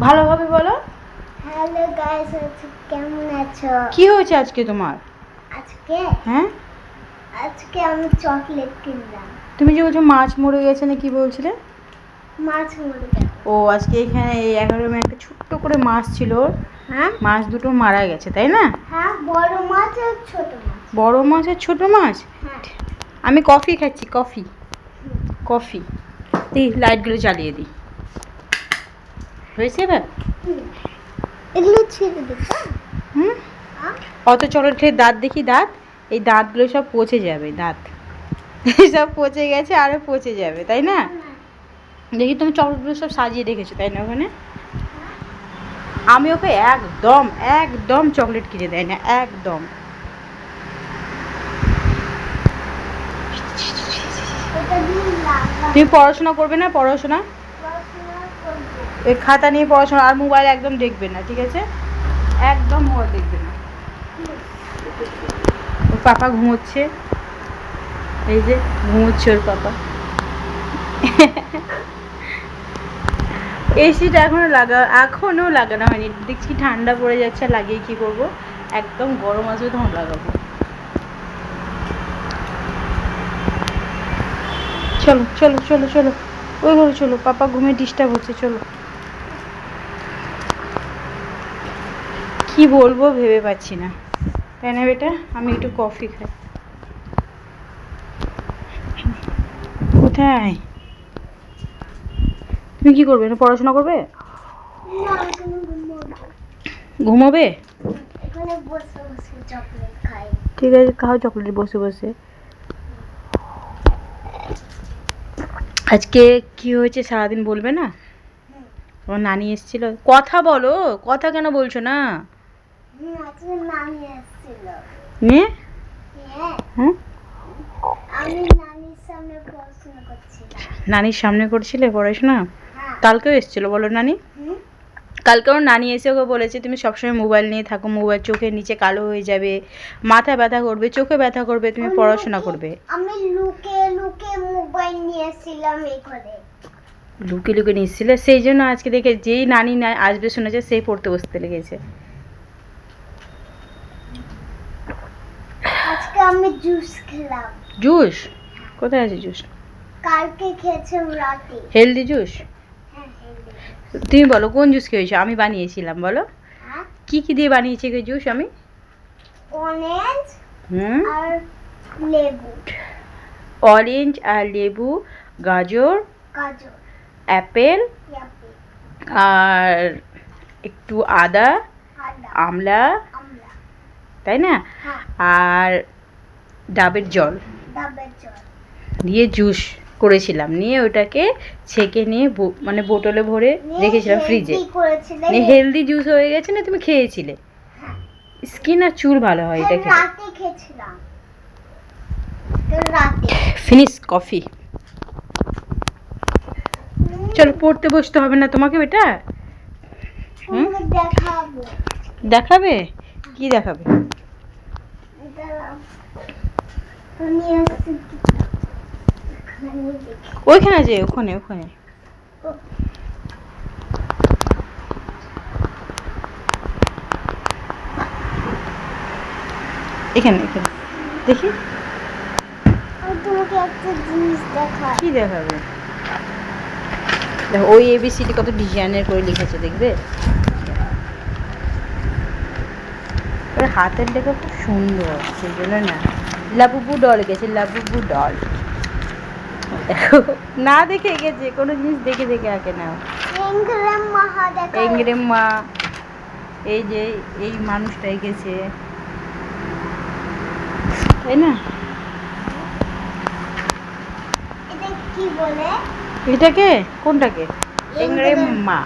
ভালোভাবে বলো। Hello guys, কেমন আছো? কি হয়েছে আজকে তোমার? আজকে হ্যাঁ, আজকে আমি চকলেট কিনলাম। তুমি যে বলছো মাছ মরে গেছে না, কি বলছিলে? মাছ মরে গেছে। ও, আজকে এখানে এই অ্যাকোয়ারিয়ামে একটা ছোট্ট করে মাছ ছিল। হ্যাঁ, মাছ দুটো মারা গেছে, তাই না? হ্যাঁ, বড় মাছ আর ছোট মাছ। বড় মাছ আর ছোট মাছ। হ্যাঁ, আমি কফি খাচ্ছি, কফি কফি। দিই, লাইটগুলো জ্বালিয়ে দিই। হয়েছে এবার? এগুলো ছেড়ে দিচ্ছ? হুম, অত চকলেট খেয়ে দাঁত দেখি, দাঁত, এই দাঁতগুলো সব পচে যাবে, দাঁত সব পচে গেছে, আরও পচে যাবে, তাই না? দেখি তুমি চকলেটগুলো সব সাজিয়ে রেখেছো, তাই না? ওখানে আমি ওকে একদম একদম চকলেট কিনে দেয় না, একদম। তুমি পড়াশোনা করবে না? পড়াশোনা এই খাতা নিয়ে পড়াশোনা, আর মোবাইল একদম দেখবে না, ঠিক আছে? একদম মোবাইল দেখবে না। ওর পাপা ঘুমোচ্ছে, এই যে ঘুমোচ্ছে ওর পাপা। এসিটা এখনও লাগানো হয়নি, দেখছি ঠান্ডা পড়ে যাচ্ছে, লাগিয়ে কি করব? একদম গরম আসবে তখন লাগাবো। চলো চলো চলো চলো, ওই ঘরে চলো, পাপা ঘুমে ডিস্টার্ব হচ্ছে, চলো। কি বলবো ভেবে পাচ্ছি না, তাই না বেটা? আমি একটু কফি খাই। কোথায়? তুমি কি করবে? পড়াশোনা করবে? ঘুমোবে? এখানে বসে বসে চকলেট খাই। ঠিক আছে, খাও চকলেট বসে বসে। আজকে কি হয়েছে সারাদিন বলবে না? তোমার নানি এসেছিল, কথা বলো, কথা কেন বলছো না? আজকে নানি এসেছিল। নিয়ে হ্যাঁ, হুম, আমি নানির সামনে পড়াশোনা করছিলাম। নানির সামনে করছিলে পড়াশোনা? হ্যাঁ। কালকেও এসেছিল বলো নানি? কালকেও নানি এসে ওকে বলেছে তুমি সবসময় মোবাইল নিয়ে থাকো, মোবাইল চোখের নিচে কালো হয়ে যাবে, মাথা ব্যথা করবে, চোখে ব্যথা করবে, তুমি পড়াশোনা করবে। আমি লুকিয়ে লুকিয়ে মোবাইল নিয়েছিলাম এই ঘরে। লুকিয়ে লুকিয়ে নিচ্ছিলে, সেই জন্য আজকে দেখে যেই নানি আসবে শুনেছে, সেই পড়তে বসতে লেগেছে। আজকে আমি জুস খেলাম। জুস? কোথায় আছে জুস? কালকে খেয়েছিলাম রাতে। Healthy juice? হ্যাঁ, হেলদি। তুমি বলো কোন জুস খেয়েছো? আমি বানিয়েছিলাম, বলো হ্যাঁ, কি কি দিয়ে বানিয়েছি ওই জুস আমি? অরেঞ্জ হুম, আর লেবু। অরেঞ্জ আর লেবু, গাজর, গাজর, অ্যাপেল, ইয়াপি, আর একটু আদা, আদা, আমলা, আমলা, তাই না? হ্যাঁ, আর ডাবের জল ডাবের জল দিয়ে জুস করেছিলাম, নিয়ে ওটাকে ছেঁকে নিয়ে মানে বোতলে ভরে রেখেছিলাম ফ্রিজে। নিয়ে হেলদি জুস হয়ে গেছে না, তুমি খেয়েছিলে। স্কিন আর চুল ভালো হয় এটা খেলে। রাতে খেয়েছিলাম, রাতে। Finish coffee. চলো পড়তে বসতে হবে না তোমাকে বেটা। হুম, দেখাবো। দেখাবে? কি দেখাবে? আমি আসছি ওইখানে আছে, ওখানে ওখানে। এখানে এখানে দেখি। তোমাকে একটা জিনিস দেখাই। কি দেখাবে? দেখো ওই এবিসিডি কত ডিজাইনের করে লিখেছে, দেখবে? ওর হাতের লেখা খুব সুন্দর, সেই জন্য না। লাবুবু ডল গেছে, লাবুবু ডল। দেখো, না দেখে এঁকেছে, কোনো জিনিস দেখে দেখে আঁকে না। এংরে মা, এই যে এই মানুষটা এঁকেছে, তাই না? এটা কি বলে? এটাকে কোনটাকে? এংরে মা।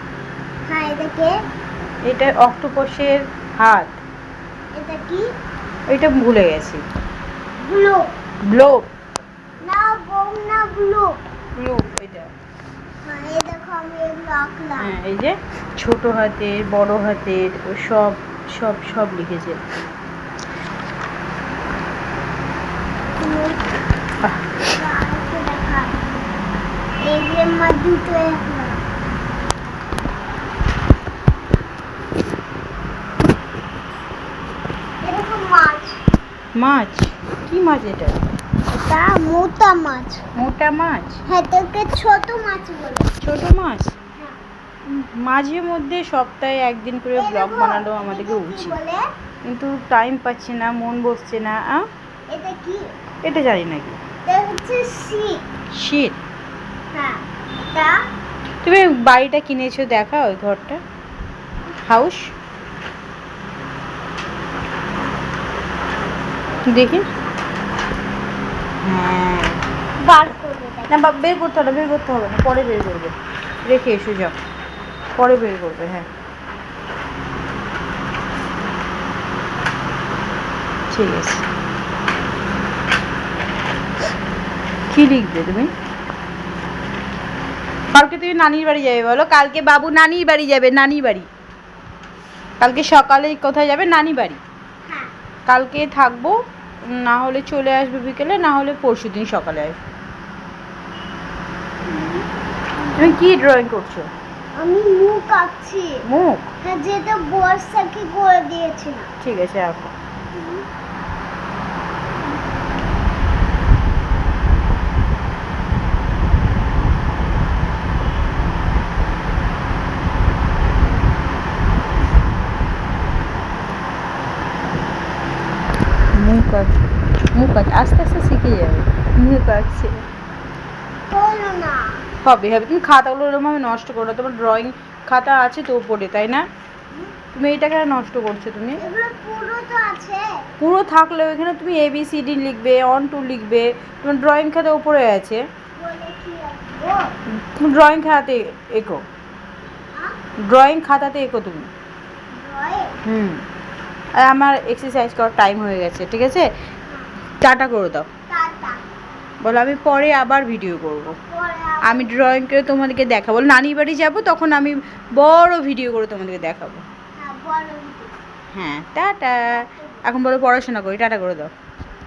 হ্যাঁ, এটাকে। এটা অক্টোপাসের হাত। এটা কি? এটা ভুলে গেছি। ব্লু। গ্লোব। না বউ, না ব্লু। গ্লোব এটা। হ্যাঁ, এই দেখো আমি এগুলো আঁকলাম। হ্যাঁ, এই যে ছোট হাতের, বড় হাতের, ও সব সব সব লিখেছে। এই যে মা দুটো আঁকলাম। মাছ? কি মাছ এটা? এটা মোটা মাছ। মোটা মাছ? হ্যাঁ, তোকে ছোট মাছ বলে। ছোট মাছ? হ্যাঁ। মাঝে মধ্যে সপ্তাহে একদিন করে এই ব্লগ দেখো, বানানো আমাদেরকে এটাকে কি উচিত, বলে? কিন্তু টাইম পাচ্ছি না, মন বসছে না। এটা কি? এটা জানি নাকি। এটা হচ্ছে শীত। শীত? হ্যাঁ, এটা তুমি বাড়িটা কিনেছো, দেখা ওই ঘরটা, হাউস দেখি। হ্যাঁ, বার করবে। না বের করতে হবে, বের করতে হবে না, পরে বের করবে, রেখে এসো, যাও, পরে বের করবে। হ্যাঁ ঠিক আছে। কি লিখবে তুমি? কালকে তুমি নানির বাড়ি যাবে বলো, কালকে বাবু নানির বাড়ি যাবে, নানির বাড়ি। কালকে সকালে কোথায় যাবে? নানি বাড়ি। হ্যাঁ। কালকে থাকবো, না হলে চলে আসবে বিকেলে, না হলে পরশু দিন সকালে আসবে। তুমি কি ড্রয়িং করছো? আমি মুখ আঁকছি। মুখ? হ্যাঁ, যেটা বর্ষাকে করে দিয়েছিলাম। ঠিক আছে, আঁকো। মুখ আঁক, মুখ আঁক, আস্তে আস্তে শিখে যাবে। মুখ আঁকছে। হলো না। হবে হবে, তুমি খাতাগুলো এরকমভাবে নষ্ট করো না, তোমার ড্রয়িং খাতা আছে তো উপরে, তাই না? তুমি এইটা কেন নষ্ট করছো তুমি? এগুলো পুরো তো আছে। পুরো থাকলেও এখানে তুমি ABCD লিখবে, 1 2 লিখবে, তোমার ড্রয়িং খাতা উপরে আছে। বলে কি আঁকবো? তুমি ড্রয়িং খাতাতে এঁকো, ড্রয়িং খাতাতে এঁকো তুমি। ড্রয়িং? আর আমার এক্সারসাইজ করার টাইম হয়ে গেছে, ঠিক আছে? টাটা করে দাও, টাটা। বলো আমি পরে আবার ভিডিও করব। পরে আমি ড্রয়িং করে তোমাদেরকে দেখাবো, নানির বাড়ি যাবো তখন আমি বড় ভিডিও করে তোমাদেরকে দেখাবো। হ্যাঁ, বলো। হ্যাঁ টাটা। এখন বলো পড়াশোনা করি, টাটা করে দাও।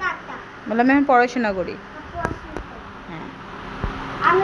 টাটা। বলো আমি এখন পড়াশোনা করি। পড়াশোনা করো। হ্যাঁ। আমি